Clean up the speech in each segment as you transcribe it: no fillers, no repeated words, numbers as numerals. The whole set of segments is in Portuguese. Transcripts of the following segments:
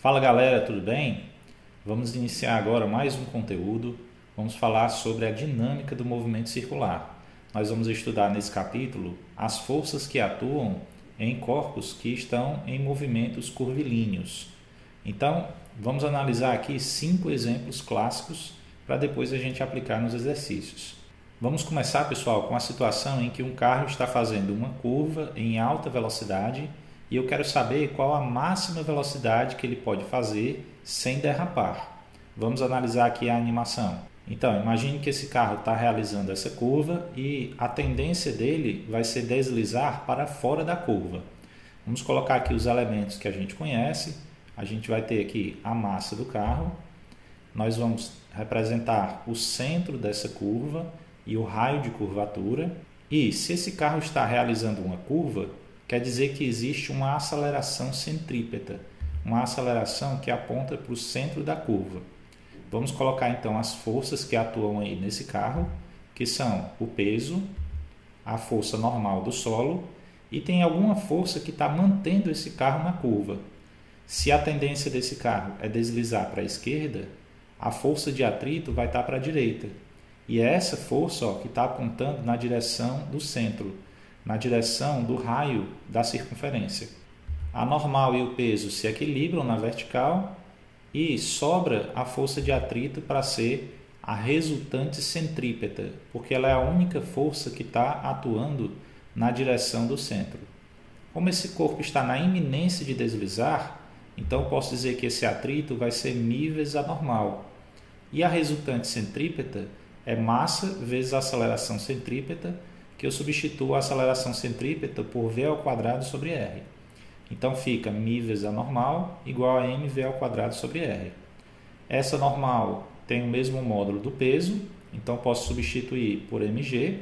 Fala galera, tudo bem? Vamos iniciar agora mais um conteúdo. Vamos falar sobre a dinâmica do movimento circular. Nós vamos estudar nesse capítulo as forças que atuam em corpos que estão em movimentos curvilíneos. Então, vamos analisar aqui 5 exemplos clássicos para depois a gente aplicar nos exercícios. Vamos começar, pessoal, com a situação em que um carro está fazendo uma curva em alta velocidade e eu quero saber qual a máxima velocidade que ele pode fazer sem derrapar. Vamos analisar aqui a animação. Então, imagine que esse carro está realizando essa curva e a tendência dele vai ser deslizar para fora da curva. Vamos colocar aqui os elementos que a gente conhece. A gente vai ter aqui a massa do carro. Nós vamos representar o centro dessa curva e o raio de curvatura. E se esse carro está realizando uma curva, quer dizer que existe uma aceleração centrípeta, uma aceleração que aponta para o centro da curva. Vamos colocar então as forças que atuam aí nesse carro, que são o peso, a força normal do solo e tem alguma força que está mantendo esse carro na curva. Se a tendência desse carro é deslizar para a esquerda, a força de atrito vai estar para a direita. E é essa força que está apontando na direção do centro, na direção do raio da circunferência. A normal e o peso se equilibram na vertical e sobra a força de atrito para ser a resultante centrípeta, porque ela é a única força que está atuando na direção do centro. Como esse corpo está na iminência de deslizar, então eu posso dizer que esse atrito vai ser μ vezes a normal. E a resultante centrípeta é massa vezes a aceleração centrípeta, que eu substituo a aceleração centrípeta por v ao quadrado sobre r. Então fica μ vezes a normal igual a mv ao quadrado sobre r. Essa normal tem o mesmo módulo do peso, então posso substituir por mg.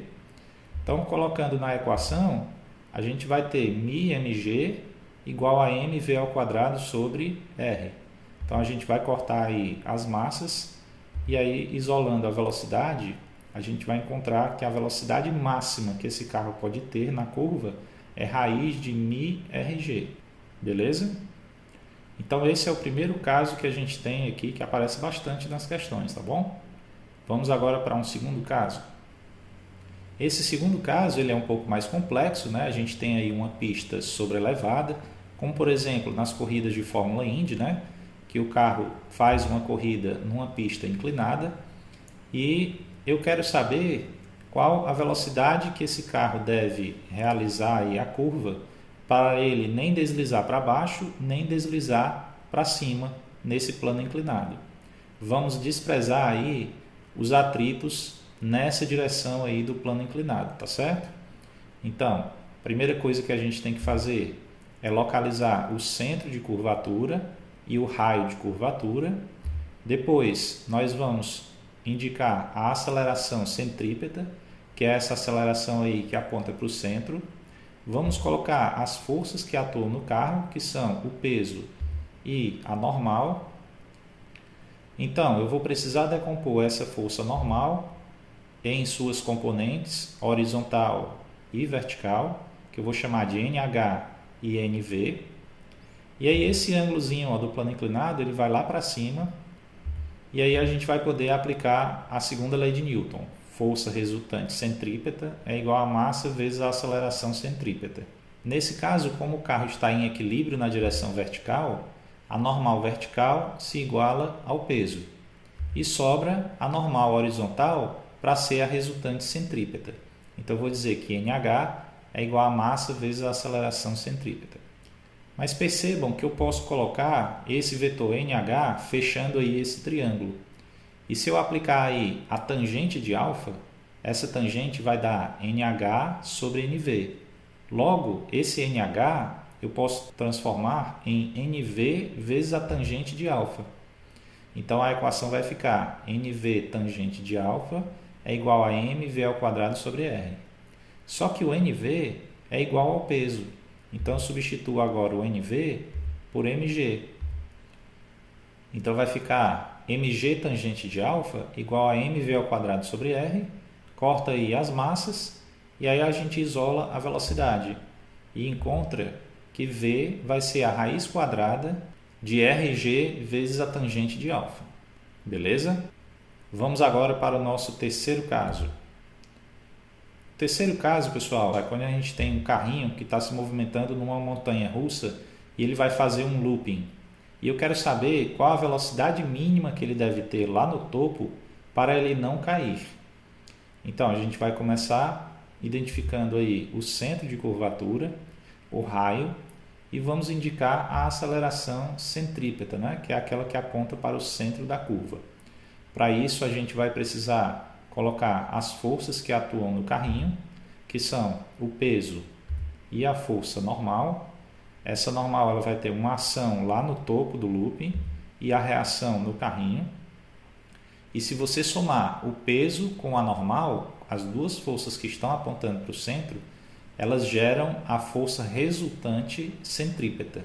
Então colocando na equação, a gente vai ter μmg igual a mv ao quadrado sobre r. Então a gente vai cortar aí as massas e aí isolando a velocidade, a gente vai encontrar que a velocidade máxima que esse carro pode ter na curva é raiz de μrg, beleza? Então esse é o primeiro caso que a gente tem aqui, que aparece bastante nas questões, tá bom? Vamos agora para um segundo caso. Esse segundo caso ele é um pouco mais complexo, né? A gente tem aí uma pista sobrelevada, como por exemplo nas corridas de Fórmula Indy, né? Que o carro faz uma corrida numa pista inclinada e eu quero saber qual a velocidade que esse carro deve realizar aí a curva para ele nem deslizar para baixo, nem deslizar para cima nesse plano inclinado. Vamos desprezar aí os atritos nessa direção aí do plano inclinado, tá certo? Então, a primeira coisa que a gente tem que fazer é localizar o centro de curvatura e o raio de curvatura. Depois, nós vamos indicar a aceleração centrípeta, que é essa aceleração aí que aponta para o centro. Vamos colocar as forças que atuam no carro, que são o peso e a normal. Então, eu vou precisar decompor essa força normal em suas componentes horizontal e vertical, que eu vou chamar de NH e NV. E aí esse ângulozinho do plano inclinado, ele vai lá para cima. E aí a gente vai poder aplicar a segunda lei de Newton. Força resultante centrípeta é igual a massa vezes a aceleração centrípeta. Nesse caso, como o carro está em equilíbrio na direção vertical, a normal vertical se iguala ao peso. E sobra a normal horizontal para ser a resultante centrípeta. Então eu vou dizer que NH é igual a massa vezes a aceleração centrípeta. Mas percebam que eu posso colocar esse vetor NH fechando aí esse triângulo. E se eu aplicar aí a tangente de alfa, essa tangente vai dar NH sobre NV. Logo, esse NH eu posso transformar em NV vezes a tangente de alfa. Então a equação vai ficar NV tangente de alfa é igual a mv ao quadrado sobre r. Só que o NV é igual ao peso. Então eu substituo agora o NV por mg. Então vai ficar mg tangente de alfa igual a mv ao quadrado sobre r. Corta aí as massas e aí a gente isola a velocidade e encontra que v vai ser a raiz quadrada de RG vezes a tangente de alfa. Beleza? Vamos agora para o nosso terceiro caso. O terceiro caso, pessoal, é quando a gente tem um carrinho que está se movimentando numa montanha russa e ele vai fazer um looping. E eu quero saber qual a velocidade mínima que ele deve ter lá no topo para ele não cair. Então, a gente vai começar identificando aí o centro de curvatura, o raio, e vamos indicar a aceleração centrípeta, né? Que é aquela que aponta para o centro da curva. Para isso, a gente vai precisar colocar as forças que atuam no carrinho, que são o peso e a força normal. Essa normal ela vai ter uma ação lá no topo do looping e a reação no carrinho. E se você somar o peso com a normal, as duas forças que estão apontando para o centro, elas geram a força resultante centrípeta.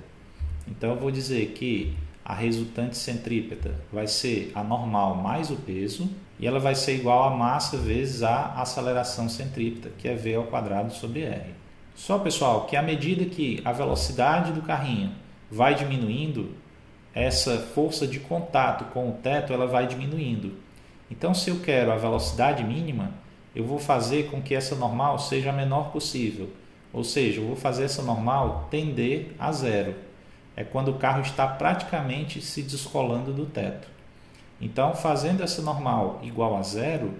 Então eu vou dizer que a resultante centrípeta vai ser a normal mais o peso e ela vai ser igual a massa vezes a aceleração centrípeta, que é V ao quadrado sobre R. Só, pessoal, que à medida que a velocidade do carrinho vai diminuindo, essa força de contato com o teto ela vai diminuindo. Então, se eu quero a velocidade mínima, eu vou fazer com que essa normal seja a menor possível. Ou seja, eu vou fazer essa normal tender a zero. É quando o carro está praticamente se descolando do teto. Então, fazendo essa normal igual a zero,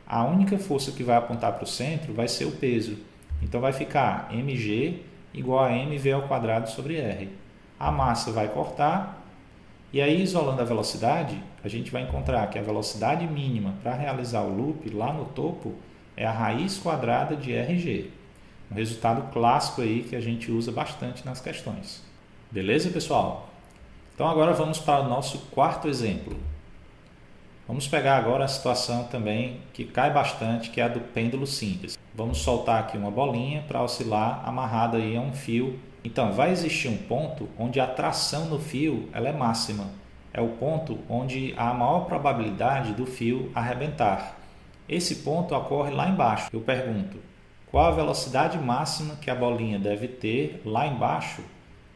a única força que vai apontar para o centro vai ser o peso. Então, vai ficar mg igual a mv ao quadrado sobre r. A massa vai cortar. E aí, isolando a velocidade, a gente vai encontrar que a velocidade mínima para realizar o loop lá no topo é a raiz quadrada de RG. Um resultado clássico aí que a gente usa bastante nas questões. Beleza, pessoal? Então agora vamos para o nosso quarto exemplo. Vamos pegar agora a situação também que cai bastante, que é a do pêndulo simples. Vamos soltar aqui uma bolinha para oscilar amarrada aí a um fio. Então, vai existir um ponto onde a tração no fio ela é máxima. É o ponto onde há a maior probabilidade do fio arrebentar. Esse ponto ocorre lá embaixo. Eu pergunto, qual a velocidade máxima que a bolinha deve ter lá embaixo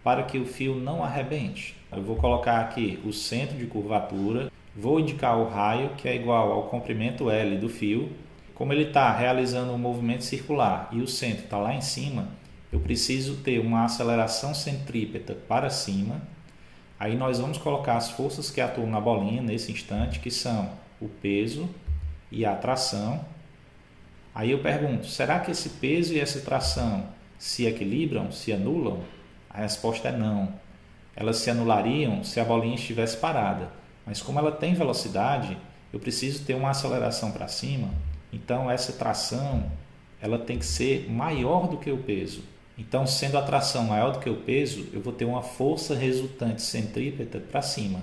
para que o fio não arrebente? Eu vou colocar aqui o centro de curvatura, vou indicar o raio, que é igual ao comprimento L do fio. Como ele está realizando um movimento circular e o centro está lá em cima, eu preciso ter uma aceleração centrípeta para cima. Aí nós vamos colocar as forças que atuam na bolinha nesse instante, que são o peso e a tração. Aí eu pergunto, será que esse peso e essa tração se equilibram, se anulam? A resposta é não. Elas se anulariam se a bolinha estivesse parada. Mas como ela tem velocidade, eu preciso ter uma aceleração para cima. Então essa tração ela tem que ser maior do que o peso. Então, sendo a tração maior do que o peso, eu vou ter uma força resultante centrípeta para cima.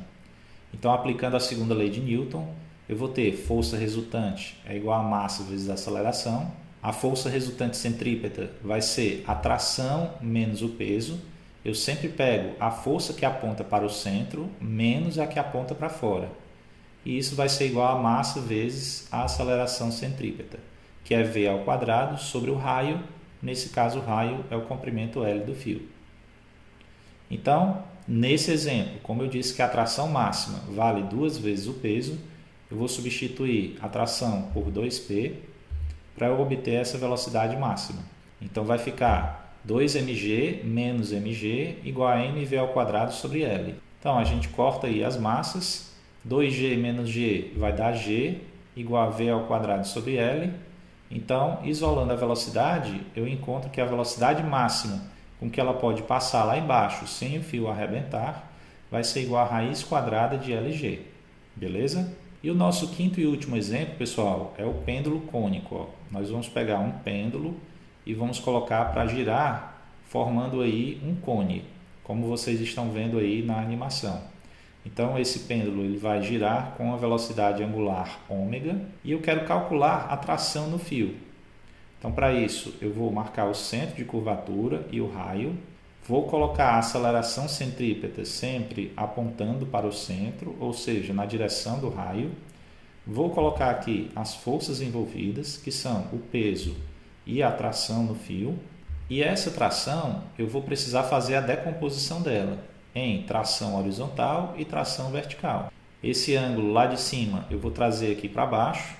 Então, aplicando a segunda lei de Newton, eu vou ter força resultante é igual a massa vezes a aceleração. A força resultante centrípeta vai ser a tração menos o peso. Eu sempre pego a força que aponta para o centro menos a que aponta para fora. E isso vai ser igual a massa vezes a aceleração centrípeta, que é V ao quadrado sobre o raio. Nesse caso, o raio é o comprimento L do fio. Então, nesse exemplo, como eu disse que a tração máxima vale 2 vezes o peso, eu vou substituir a tração por 2P para eu obter essa velocidade máxima. Então, vai ficar 2mg menos mg igual a mv ao quadrado sobre L. Então, a gente corta aí as massas. 2g menos g vai dar g igual a v ao quadrado sobre L. Então, isolando a velocidade, eu encontro que a velocidade máxima com que ela pode passar lá embaixo sem o fio arrebentar vai ser igual a raiz quadrada de LG. Beleza? E o nosso quinto e último exemplo, pessoal, é o pêndulo cônico. Ó. Nós vamos pegar um pêndulo e vamos colocar para girar, formando aí um cone, como vocês estão vendo aí na animação. Então, esse pêndulo ele vai girar com a velocidade angular ômega e eu quero calcular a tração no fio. Então, para isso, eu vou marcar o centro de curvatura e o raio. Vou colocar a aceleração centrípeta sempre apontando para o centro, ou seja, na direção do raio. Vou colocar aqui as forças envolvidas, que são o peso e a tração no fio. E essa tração, eu vou precisar fazer a decomposição dela. em tração horizontal e tração vertical. Esse ângulo lá de cima eu vou trazer aqui para baixo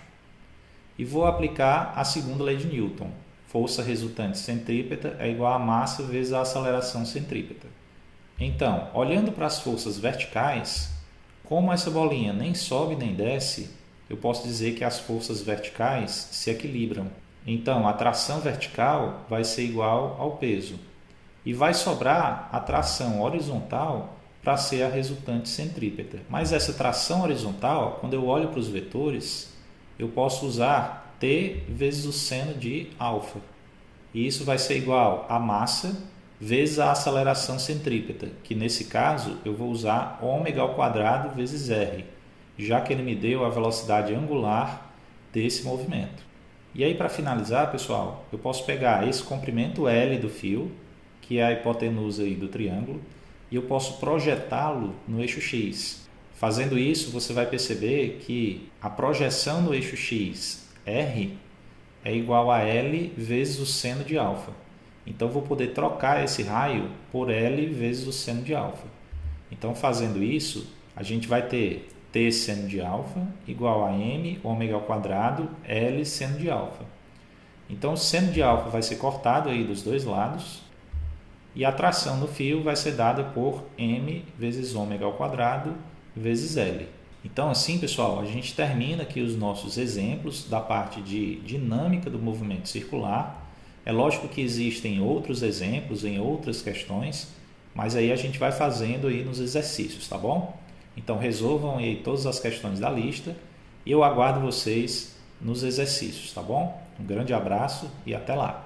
e vou aplicar a segunda lei de Newton. Força resultante centrípeta é igual a massa vezes a aceleração centrípeta. Então, olhando para as forças verticais, como essa bolinha nem sobe nem desce, eu posso dizer que as forças verticais se equilibram. Então, a tração vertical vai ser igual ao peso. E vai sobrar a tração horizontal para ser a resultante centrípeta. Mas essa tração horizontal, quando eu olho para os vetores, eu posso usar T vezes o seno de alfa. E isso vai ser igual a massa vezes a aceleração centrípeta, que nesse caso eu vou usar ômega ao quadrado vezes R, já que ele me deu a velocidade angular desse movimento. E aí, para finalizar, pessoal, eu posso pegar esse comprimento L do fio, que é a hipotenusa aí do triângulo, e eu posso projetá-lo no eixo X. Fazendo isso, você vai perceber que a projeção no eixo X, R, é igual a L vezes o seno de alfa. Então, eu vou poder trocar esse raio por L vezes o seno de alfa. Então, fazendo isso, a gente vai ter T seno de alfa igual a M ômega ao quadrado L seno de alfa. Então, o seno de alfa vai ser cortado aí dos dois lados e a tração no fio vai ser dada por M vezes ômega ao quadrado vezes L. Então, assim, pessoal, a gente termina aqui os nossos exemplos da parte de dinâmica do movimento circular. É lógico que existem outros exemplos em outras questões, mas aí a gente vai fazendo aí nos exercícios, tá bom? Então resolvam aí todas as questões da lista e eu aguardo vocês nos exercícios, tá bom? Um grande abraço e até lá!